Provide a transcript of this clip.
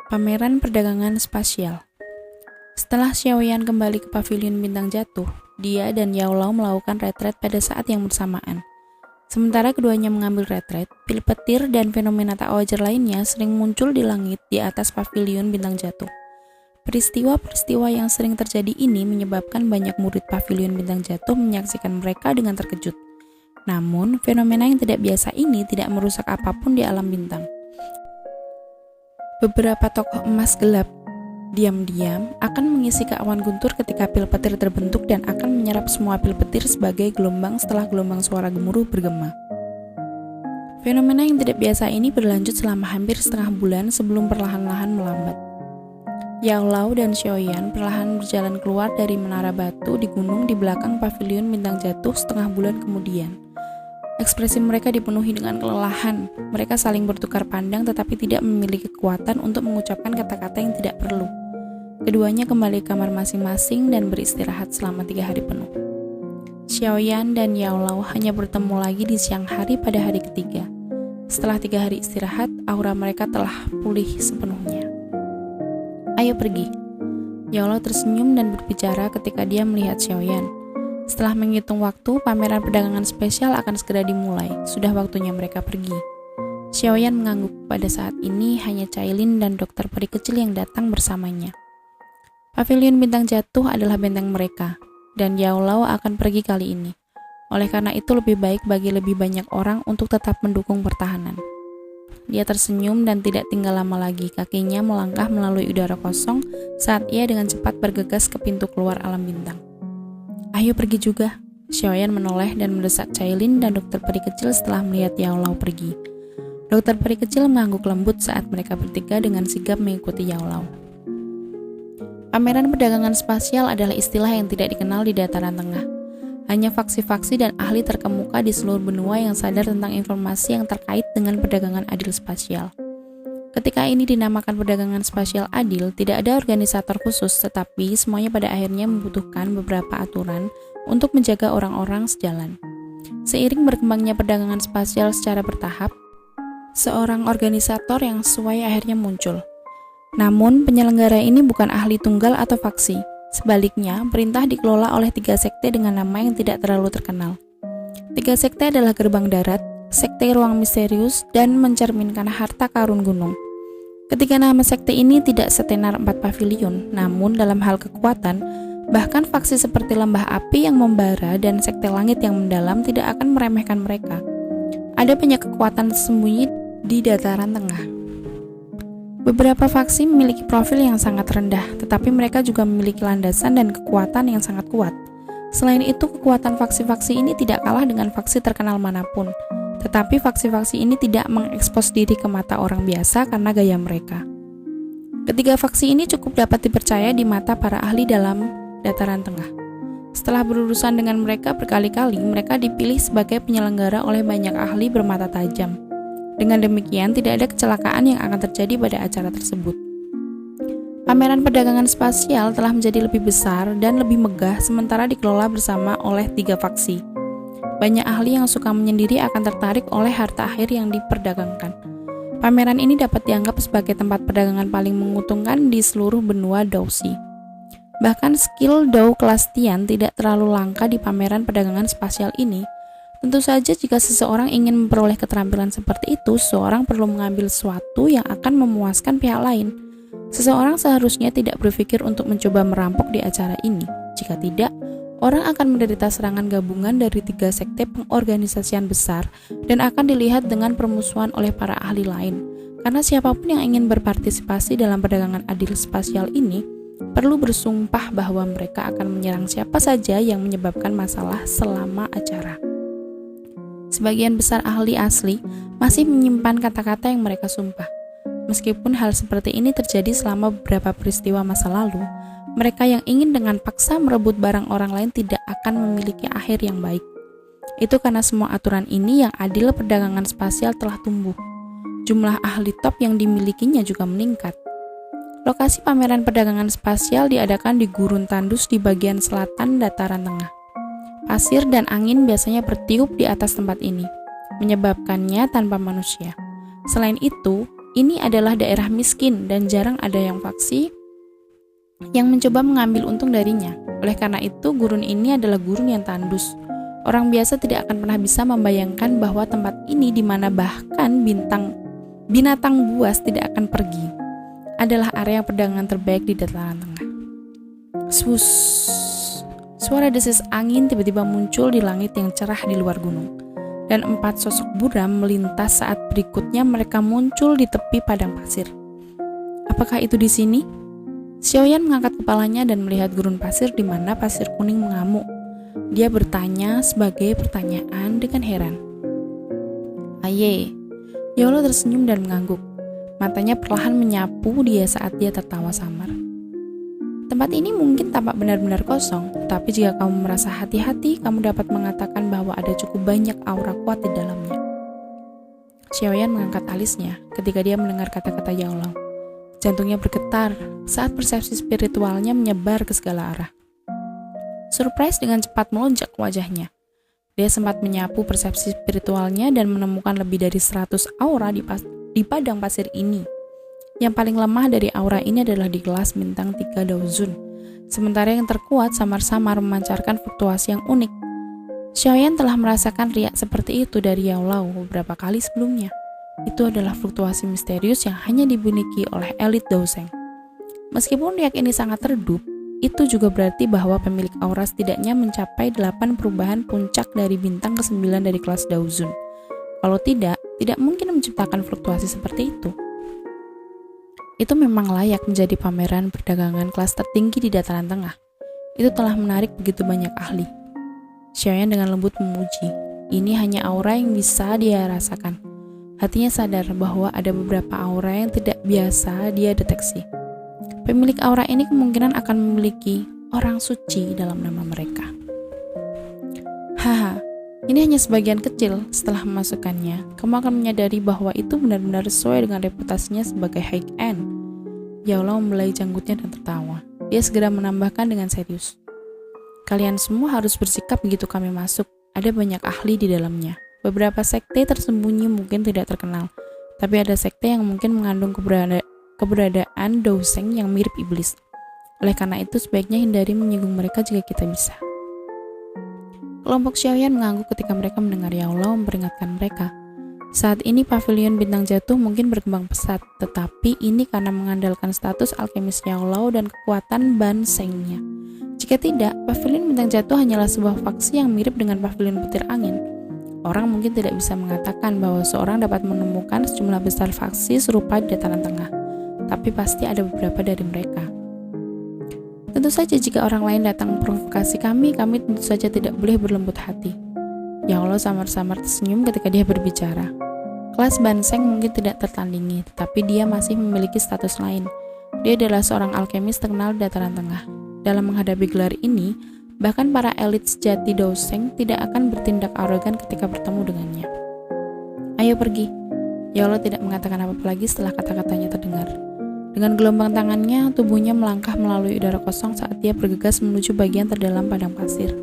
Pameran Perdagangan Spasial. Setelah Xiaoyan kembali ke pavilion bintang jatuh, dia dan Yao Lao melakukan retret pada saat yang bersamaan. Sementara keduanya mengambil retret, pil petir dan fenomena tak wajar lainnya sering muncul di langit di atas pavilion bintang jatuh. Peristiwa-peristiwa yang sering terjadi ini menyebabkan banyak murid pavilion bintang jatuh menyaksikan mereka dengan terkejut. Namun, fenomena yang tidak biasa ini tidak merusak apapun di alam bintang. Beberapa tokoh emas gelap diam-diam akan mengisi awan guntur ketika pil petir terbentuk dan akan menyerap semua pil petir sebagai gelombang setelah gelombang suara gemuruh bergema. Fenomena yang tidak biasa ini berlanjut selama hampir setengah bulan sebelum perlahan-lahan melambat. Yao Lao dan Xiaoyan perlahan berjalan keluar dari menara batu di gunung di belakang pavilion bintang jatuh setengah bulan kemudian. Ekspresi mereka dipenuhi dengan kelelahan. Mereka saling bertukar pandang tetapi tidak memiliki kekuatan untuk mengucapkan kata-kata yang tidak perlu. Keduanya kembali ke kamar masing-masing dan beristirahat selama 3 hari penuh. Xiaoyan dan Yao Lao hanya bertemu lagi di siang hari pada hari ketiga. Setelah 3 hari istirahat, aura mereka telah pulih sepenuhnya. Ayo pergi. Yao Lao tersenyum dan berbicara ketika dia melihat Xiaoyan. Setelah menghitung waktu, pameran perdagangan spesial akan segera dimulai. Sudah waktunya mereka pergi. Xiaoyan mengangguk. Pada saat ini hanya Cailin dan dokter peri kecil yang datang bersamanya. Pavilion bintang jatuh adalah benteng mereka, dan Yao Lao akan pergi kali ini. Oleh karena itu lebih baik bagi lebih banyak orang untuk tetap mendukung pertahanan. Dia tersenyum dan tidak tinggal lama lagi. Kakinya melangkah melalui udara kosong saat ia dengan cepat bergegas ke pintu keluar alam bintang. Ayo pergi juga. Xiaoyan menoleh dan mendesak Cailin dan dokter peri kecil setelah melihat Yao Lao pergi. Dokter peri kecil mengangguk lembut saat mereka bertiga dengan sigap mengikuti Yao Lao. Pameran perdagangan spasial adalah istilah yang tidak dikenal di dataran tengah. Hanya faksi-faksi dan ahli terkemuka di seluruh benua yang sadar tentang informasi yang terkait dengan perdagangan adil spasial. Ketika ini dinamakan perdagangan spasial adil, tidak ada organisator khusus, tetapi semuanya pada akhirnya membutuhkan beberapa aturan untuk menjaga orang-orang sejalan. Seiring berkembangnya perdagangan spasial secara bertahap, seorang organisator yang sesuai akhirnya muncul. Namun, penyelenggara ini bukan ahli tunggal atau faksi. Sebaliknya, perintah dikelola oleh 3 sekte dengan nama yang tidak terlalu terkenal. 3 sekte adalah Gerbang Darat, Sekte Ruang Misterius, dan mencerminkan harta karun gunung. Ketiga nama sekte ini tidak setenar 4 pavilion, namun dalam hal kekuatan, bahkan faksi seperti Lembah Api yang membara dan Sekte Langit yang mendalam tidak akan meremehkan mereka. Ada banyak kekuatan tersembunyi di dataran tengah. Beberapa faksi memiliki profil yang sangat rendah, tetapi mereka juga memiliki landasan dan kekuatan yang sangat kuat. Selain itu, kekuatan faksi-faksi ini tidak kalah dengan faksi terkenal manapun. Tetapi faksi-faksi ini tidak mengekspos diri ke mata orang biasa karena gaya mereka. Ketiga faksi ini cukup dapat dipercaya di mata para ahli dalam dataran tengah. Setelah berurusan dengan mereka berkali-kali, mereka dipilih sebagai penyelenggara oleh banyak ahli bermata tajam. Dengan demikian, tidak ada kecelakaan yang akan terjadi pada acara tersebut. Pameran perdagangan spasial telah menjadi lebih besar dan lebih megah sementara dikelola bersama oleh 3 faksi. Banyak ahli yang suka menyendiri akan tertarik oleh harta akhir yang diperdagangkan. Pameran ini dapat dianggap sebagai tempat perdagangan paling menguntungkan di seluruh benua Douxi. Bahkan skill Dou kelas Tian tidak terlalu langka di pameran perdagangan spasial ini. Tentu saja jika seseorang ingin memperoleh keterampilan seperti itu, seseorang perlu mengambil sesuatu yang akan memuaskan pihak lain. Seseorang seharusnya tidak berpikir untuk mencoba merampok di acara ini. Jika tidak, orang akan menderita serangan gabungan dari 3 sekte pengorganisasian besar dan akan dilihat dengan permusuhan oleh para ahli lain. Karena siapapun yang ingin berpartisipasi dalam perdagangan adil spasial ini perlu bersumpah bahwa mereka akan menyerang siapa saja yang menyebabkan masalah selama acara. Sebagian besar ahli asli masih menyimpan kata-kata yang mereka sumpah. Meskipun hal seperti ini terjadi selama beberapa peristiwa masa lalu, mereka yang ingin dengan paksa merebut barang orang lain tidak akan memiliki akhir yang baik. Itu karena semua aturan ini yang adil perdagangan spasial telah tumbuh. Jumlah ahli top yang dimilikinya juga meningkat. Lokasi pameran perdagangan spasial diadakan di gurun tandus di bagian selatan dataran tengah. Pasir dan angin biasanya bertiup di atas tempat ini, menyebabkannya tanpa manusia. Selain itu, Ini adalah daerah miskin dan jarang ada yang faksi yang mencoba mengambil untung darinya. Oleh karena itu, gurun ini adalah gurun yang tandus. Orang biasa tidak akan pernah bisa membayangkan bahwa tempat ini di mana bahkan binatang buas tidak akan pergi adalah area perdagangan terbaik di dataran tengah. Swus. Suara desis angin tiba-tiba muncul di langit yang cerah di luar gunung. Dan 4 sosok buram melintas saat berikutnya mereka muncul di tepi padang pasir. Apakah itu di sini? Xiaoyan mengangkat kepalanya dan melihat gurun pasir di mana pasir kuning mengamuk. Dia bertanya sebagai pertanyaan dengan heran. Aye. Yolo tersenyum dan mengangguk. Matanya perlahan menyapu dia saat dia tertawa samar. Tempat ini mungkin tampak benar-benar kosong, tapi jika kamu merasa hati-hati, kamu dapat mengatakan bahwa ada cukup banyak aura kuat di dalamnya. Xiaoyan mengangkat alisnya ketika dia mendengar kata-kata Yao Lao. Jantungnya bergetar saat persepsi spiritualnya menyebar ke segala arah. Surprise dengan cepat melonjak wajahnya. Dia sempat menyapu persepsi spiritualnya dan menemukan lebih dari 100 aura di padang pasir ini. Yang paling lemah dari aura ini adalah di kelas bintang 3 Daozun, sementara yang terkuat samar-samar memancarkan fluktuasi yang unik. Xiaoyan telah merasakan riak seperti itu dari Yao Lao beberapa kali sebelumnya. Itu adalah fluktuasi misterius yang hanya dimiliki oleh elit Daozeng. Meskipun riak ini sangat redup, itu juga berarti bahwa pemilik aura setidaknya mencapai 8 perubahan puncak dari bintang ke-9 dari kelas Daozun. Kalau tidak mungkin menciptakan fluktuasi seperti itu. Itu memang layak menjadi pameran perdagangan kelas tertinggi di dataran tengah. Itu telah menarik begitu banyak ahli. Xiaoyan dengan lembut memuji. Ini hanya aura yang bisa dia rasakan. Hatinya sadar bahwa ada beberapa aura yang tidak biasa dia deteksi. Pemilik aura ini kemungkinan akan memiliki orang suci dalam nama mereka. Haha, ini hanya sebagian kecil. Setelah memasukkannya, kamu akan menyadari bahwa itu benar-benar sesuai dengan reputasinya sebagai high-end. Yao Lao membelai janggutnya dan tertawa. Dia segera menambahkan dengan serius. Kalian semua harus bersikap begitu kami masuk. Ada banyak ahli di dalamnya. Beberapa sekte tersembunyi mungkin tidak terkenal, tapi ada sekte yang mungkin mengandung keberadaan Daozeng yang mirip iblis. Oleh karena itu, sebaiknya hindari menyinggung mereka jika kita bisa. Kelompok Xiaoyan mengangguk ketika mereka mendengar Yao Lao memperingatkan mereka. Saat ini pavilion bintang jatuh mungkin berkembang pesat, tetapi ini karena mengandalkan status alkemis Yao Lao dan kekuatan Ban Sheng-nya. Jika tidak, pavilion bintang jatuh hanyalah sebuah faksi yang mirip dengan pavilion petir angin. Orang mungkin tidak bisa mengatakan bahwa seorang dapat menemukan sejumlah besar faksi serupa di dataran tengah, tapi pasti ada beberapa dari mereka. Tentu saja jika orang lain datang memprovokasi kami tentu saja tidak boleh berlembut hati. Yao Lao samar-samar tersenyum ketika dia berbicara. Kelas Ban Sheng mungkin tidak tertandingi, tetapi dia masih memiliki status lain. Dia adalah seorang alkemis terkenal di dataran tengah. Dalam menghadapi gelar ini, bahkan para elit sejati Daozeng tidak akan bertindak arogan ketika bertemu dengannya. Ayo pergi. Yao Lao tidak mengatakan apa-apa lagi setelah kata-katanya terdengar. Dengan gelombang tangannya, tubuhnya melangkah melalui udara kosong saat dia bergegas menuju bagian terdalam padang pasir.